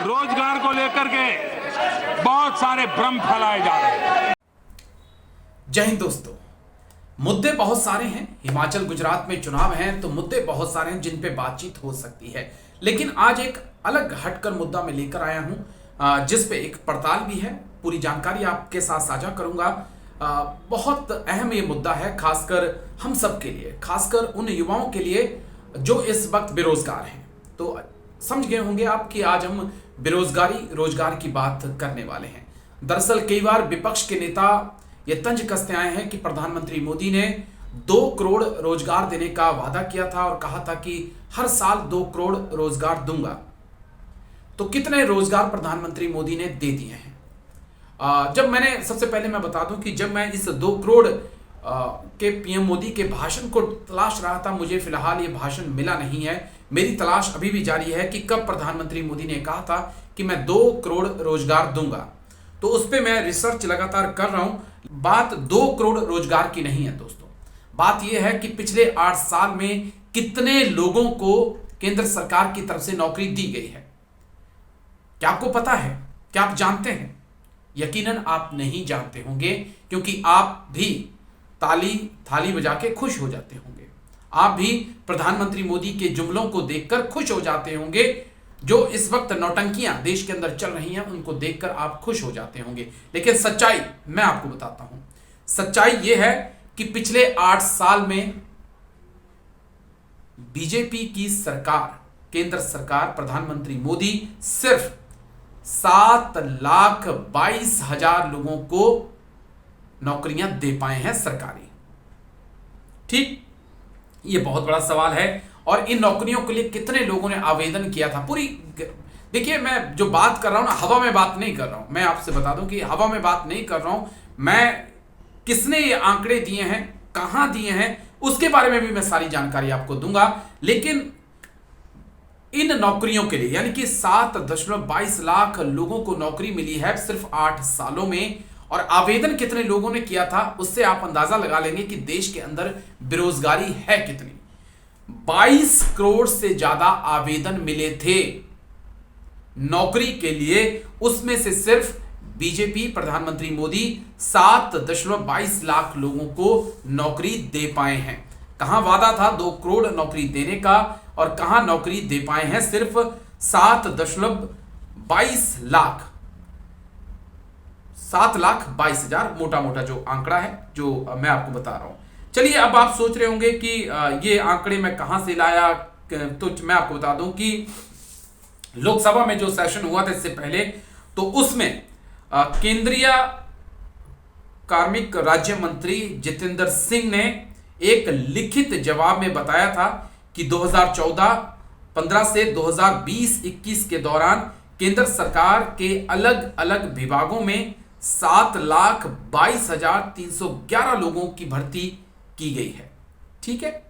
रोजगार को लेकर के बहुत सारे भ्रम फैलाए जा रहे हैं। जय हिंद दोस्तों, मुद्दे बहुत सारे हैं। हिमाचल गुजरात में चुनाव हैं तो मुद्दे बहुत सारे हैं जिन पे बातचीत हो सकती है, लेकिन आज एक अलग हटकर मुद्दा मैं लेकर आया हूं जिस पे एक पड़ताल भी है। पूरी जानकारी आपके साथ साझा करूंगा। बहुत अहम ये मुद्दा है, खासकर हम सब के लिए, खासकर उन युवाओं के लिए जो इस वक्त बेरोजगार हैं। तो समझ गए होंगे आप कि आज हम बेरोजगारी, रोजगार की बात करने वाले हैं। दरअसल कई बार विपक्ष के नेता ये तंज कसते आए हैं कि प्रधानमंत्री मोदी ने 2 करोड़ रोजगार देने का वादा किया था और कहा था कि हर साल 2 करोड़ रोजगार दूंगा। तो कितने रोजगार प्रधानमंत्री मोदी ने दे दिए हैं? जब मैंने सबसे पहले मैं बता दूं कि जब मैं इस 2 करोड़ के पीएम मोदी के भाषण को तलाश रहा था, मुझे फिलहाल ये भाषण मिला नहीं है। मेरी तलाश अभी भी जारी है कि कब प्रधानमंत्री मोदी ने कहा था कि मैं 2 करोड़ रोजगार दूंगा। तो उस पर मैं रिसर्च लगातार कर रहा हूं। बात 2 करोड़ रोजगार की नहीं है दोस्तों, बात यह है कि पिछले 8 साल में कितने लोगों को केंद्र सरकार की तरफ से नौकरी दी गई है। क्या आपको पता है? क्या आप जानते हैं? यकीनन आप नहीं जानते होंगे, क्योंकि आप भी थाली बजा के खुश हो जाते होंगे। आप भी प्रधानमंत्री मोदी के जुमलों को देखकर खुश हो जाते होंगे। जो इस वक्त नौटंकियां देश के अंदर चल रही हैं उनको देखकर आप खुश हो जाते होंगे, लेकिन सच्चाई मैं आपको बताता हूं। सच्चाई यह है कि पिछले 8 साल में बीजेपी की सरकार, केंद्र सरकार, प्रधानमंत्री मोदी सिर्फ 7,22,000 लोगों को नौकरियां दे पाए हैं सरकारी। ठीक, यह बहुत बड़ा सवाल है। और इन नौकरियों के लिए कितने लोगों ने आवेदन किया था? पूरी देखिए, मैं जो बात कर रहा हूं ना, हवा में बात नहीं कर रहा हूं। मैं आपसे बता दूं कि हवा में बात नहीं कर रहा हूं। मैं किसने ये आंकड़े दिए हैं, कहां दिए हैं, उसके बारे में भी मैं सारी जानकारी आपको दूंगा। लेकिन इन नौकरियों के लिए, यानी कि 7.22 लाख लोगों को नौकरी मिली है सिर्फ 8 सालों में, और आवेदन कितने लोगों ने किया था उससे आप अंदाजा लगा लेंगे कि देश के अंदर बेरोजगारी है कितनी। 22 करोड़ से ज्यादा आवेदन मिले थे नौकरी के लिए, उसमें से सिर्फ बीजेपी, प्रधानमंत्री मोदी 7.22 लाख लोगों को नौकरी दे पाए हैं। कहां वादा था 2 करोड़ नौकरी देने का, और कहां नौकरी दे पाए हैं सिर्फ 7.22 लाख, 7,22,000, मोटा मोटा जो आंकड़ा है जो मैं आपको बता रहा हूं। चलिए, अब आप सोच रहे होंगे कि ये आंकड़े मैं कहां से लाया। तो मैं आपको बता दूं कि लोकसभा में जो सेशन हुआ था इससे पहले, तो उसमें केंद्रीय कार्मिक राज्य मंत्री जितेंद्र सिंह ने एक लिखित जवाब में बताया था कि 2014-15 से 2020-21 के दौरान केंद्र सरकार के अलग अलग विभागों में 7,22,311 लोगों की भर्ती की गई है। ठीक है,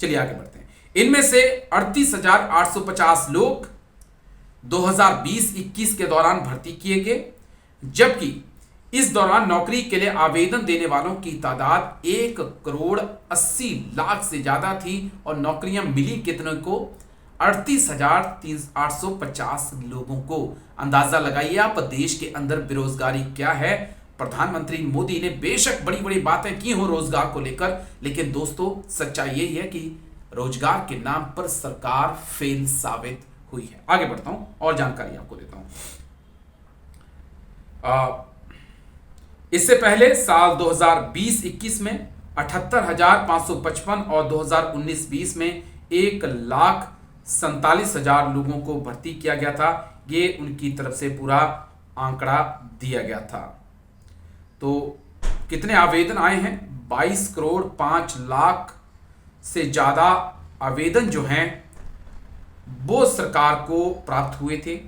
चलिए आगे बढ़ते हैं। इनमें से 38,850 लोग 2020-21 के दौरान भर्ती किए गए, जबकि इस दौरान नौकरी के लिए आवेदन देने वालों की तादाद 1 करोड़ 80 लाख से ज्यादा थी, और नौकरियां मिली कितने को? 38,850 लोगों को। अंदाजा लगाइए आप देश के अंदर बेरोजगारी क्या है। प्रधानमंत्री मोदी ने बेशक बड़ी बड़ी बातें की हो रोजगार को लेकर, लेकिन दोस्तों सच्चाई यही है कि रोजगार के नाम पर सरकार फेल साबित हुई है। आगे बढ़ता हूं और जानकारी आपको देता हूं। इससे पहले साल 2020-21 में 78,555 और 2019-20 में 1,47,000 लोगों को भर्ती किया गया था। ये उनकी तरफ से पूरा आंकड़ा दिया गया था। तो कितने आवेदन आए हैं? 22 करोड़ 5 लाख से ज्यादा आवेदन जो हैं वो सरकार को प्राप्त हुए थे,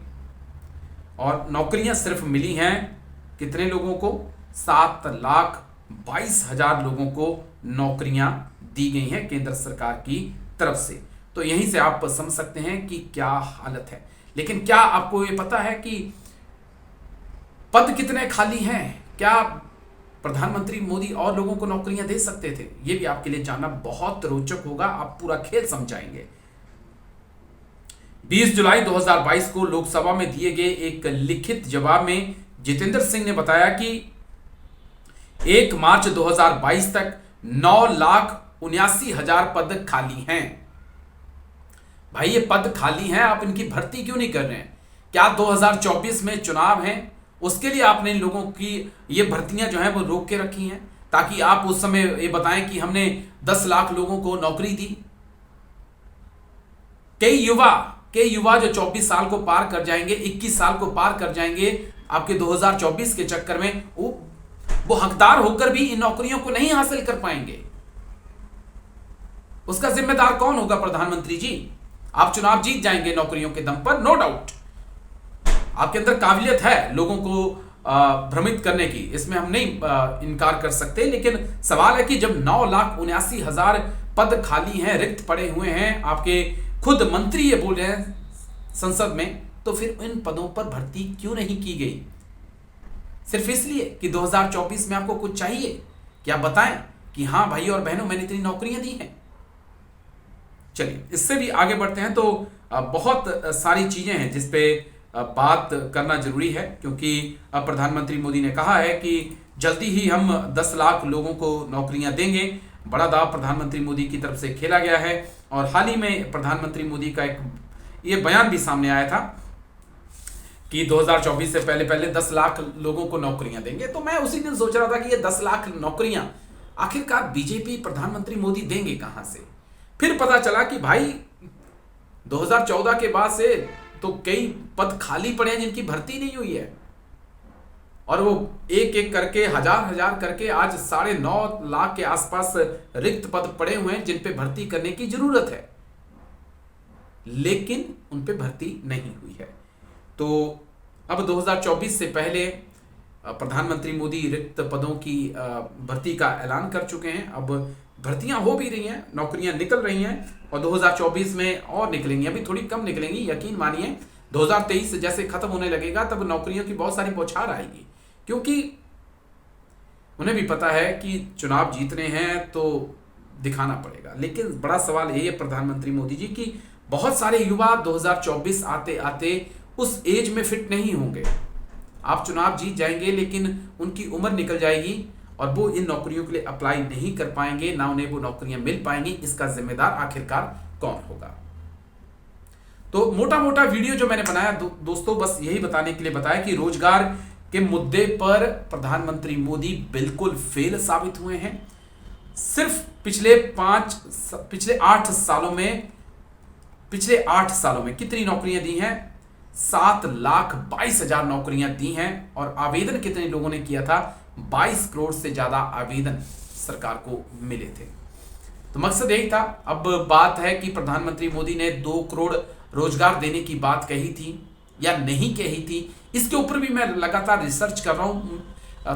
और नौकरियां सिर्फ मिली हैं कितने लोगों को? 7,22,000 लोगों को नौकरियां दी गई हैं केंद्र सरकार की तरफ से। तो यहीं से आप समझ सकते हैं कि क्या हालत है। लेकिन क्या आपको ये पता है कि पद कितने खाली हैं? क्या प्रधानमंत्री मोदी और लोगों को नौकरियां दे सकते थे? ये भी आपके लिए जानना बहुत रोचक होगा, आप पूरा खेल समझाएंगे। 20 जुलाई 2022 को लोकसभा में दिए गए एक लिखित जवाब में जितेंद्र सिंह ने बताया कि 1 मार्च 2022 तक 9,79,000 पद खाली हैं। भाई ये पद खाली हैं, आप इनकी भर्ती क्यों नहीं कर रहे हैं? क्या 2024 में चुनाव हैं, उसके लिए आपने इन लोगों की ये भर्तियां जो हैं वो रोक के रखी हैं, ताकि आप उस समय ये बताएं कि हमने 10 लाख लोगों को नौकरी दी? कई युवा जो 24 साल को पार कर जाएंगे, 21 साल को पार कर जाएंगे आपके 2024 के चक्कर में, वो हकदार होकर भी इन नौकरियों को नहीं हासिल कर पाएंगे। उसका जिम्मेदार कौन होगा? प्रधानमंत्री जी। आप चुनाव जीत जाएंगे नौकरियों के दम पर, नो डाउट। आपके अंदर काबिलियत है लोगों को भ्रमित करने की, इसमें हम नहीं इनकार कर सकते, लेकिन सवाल है कि जब 9,79,000 पद खाली हैं, रिक्त पड़े हुए हैं, आपके खुद मंत्री ये बोल रहे हैं संसद में, तो फिर इन पदों पर भर्ती क्यों नहीं की गई? सिर्फ इसलिए कि 2024 में आपको कुछ चाहिए? क्या बताएं कि हाँ भाई और बहनों मैंने इतनी नौकरियां दी हैं? चलिए इससे भी आगे बढ़ते हैं। तो बहुत सारी चीजें हैं जिस पे बात करना जरूरी है, क्योंकि प्रधानमंत्री मोदी ने कहा है कि जल्दी ही हम 10 लाख लोगों को नौकरियां देंगे। बड़ा दाव प्रधानमंत्री मोदी की तरफ से खेला गया है, और हाल ही में प्रधानमंत्री मोदी का एक ये बयान भी सामने आया था कि 2024 से पहले 10 लाख लोगों को नौकरियां देंगे। तो मैं उसी दिन सोच रहा था कि ये 10 लाख नौकरियां आखिरकार बीजेपी प्रधानमंत्री मोदी देंगे कहां से? फिर पता चला कि भाई 2014 के बाद से तो कई पद खाली पड़े हैं जिनकी भर्ती नहीं हुई है, और वो एक एक करके हजार करके आज 9.5 लाख के आसपास रिक्त पद पड़े हुए हैं जिन पे भर्ती करने की जरूरत है, लेकिन उन पे भर्ती नहीं हुई है। तो अब 2024 से पहले प्रधानमंत्री मोदी रिक्त पदों की भर्ती का ऐलान कर चुके हैं। अब भर्तियां हो भी रही हैं, नौकरियां निकल रही हैं, और 2024 में और निकलेंगी। अभी थोड़ी कम निकलेंगी, यकीन मानिए 2023 जैसे खत्म होने लगेगा तब नौकरियों की बहुत सारी बौछार आएगी, क्योंकि उन्हें भी पता है कि चुनाव जीतने हैं तो दिखाना पड़ेगा। लेकिन बड़ा सवाल यही है प्रधानमंत्री मोदी जी की बहुत सारे युवा 2024 आते आते उस एज में फिट नहीं होंगे। आप चुनाव जीत जाएंगे लेकिन उनकी उम्र निकल जाएगी और वो इन नौकरियों के लिए अप्लाई नहीं कर पाएंगे, ना उन्हें वो नौकरियां मिल पाएंगी। इसका जिम्मेदार आखिरकार कौन होगा? तो मोटा मोटा वीडियो जो मैंने बनाया दोस्तों, बस यही बताने के लिए बताया कि रोजगार के मुद्दे पर प्रधानमंत्री मोदी बिल्कुल फेल साबित हुए हैं। सिर्फ पिछले 8 सालों में कितनी नौकरियां दी हैं? 7,22,000 नौकरियां दी हैं, और आवेदन कितने लोगों ने किया था? 22 करोड़ से ज्यादा आवेदन सरकार को मिले थे। तो मकसद यही था। अब बात है कि प्रधानमंत्री मोदी ने 2 करोड़ रोजगार देने की बात कही थी या नहीं कही थी, इसके ऊपर भी मैं लगातार रिसर्च कर रहा हूं,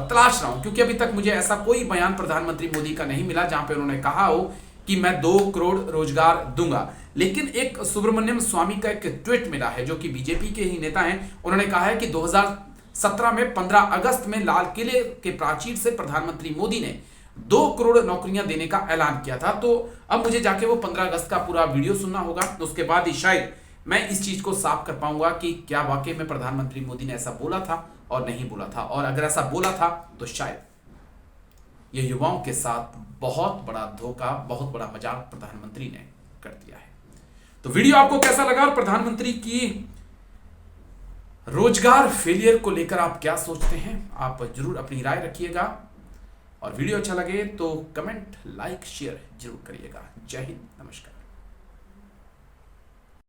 तलाश रहा हूं, क्योंकि अभी तक मुझे ऐसा कोई बयान प्रधानमंत्री मोदी का नहीं मिला जहां पे उन्होंने कहा हो कि मैं 2 करोड़ रोजगार दूंगा। लेकिन एक सुब्रमण्यम स्वामी का एक ट्वीट मिला है, जो कि बीजेपी के ही नेता हैं। उन्होंने कहा है कि 2017 में 15 अगस्त में लाल किले के प्राचीर से प्रधानमंत्री मोदी ने 2 करोड़ नौकरियां देने का ऐलान किया था। तो अब मुझे जाके वो 15 अगस्त का पूरा वीडियो सुनना होगा, उसके बाद ही शायद मैं इस चीज को साफ कर पाऊंगा कि क्या वाकई में प्रधानमंत्री मोदी ने ऐसा बोला था और नहीं बोला था। और अगर ऐसा बोला था तो शायद ये युवाओं के साथ बहुत बड़ा धोखा, बहुत बड़ा मजाक प्रधानमंत्री ने कर दिया है। तो वीडियो आपको कैसा लगा और प्रधानमंत्री की रोजगार फेलियर को लेकर आप क्या सोचते हैं? आप जरूर अपनी राय रखिएगा, और वीडियो अच्छा लगे तो कमेंट, लाइक, शेयर जरूर करिएगा। जय हिंद, नमस्कार।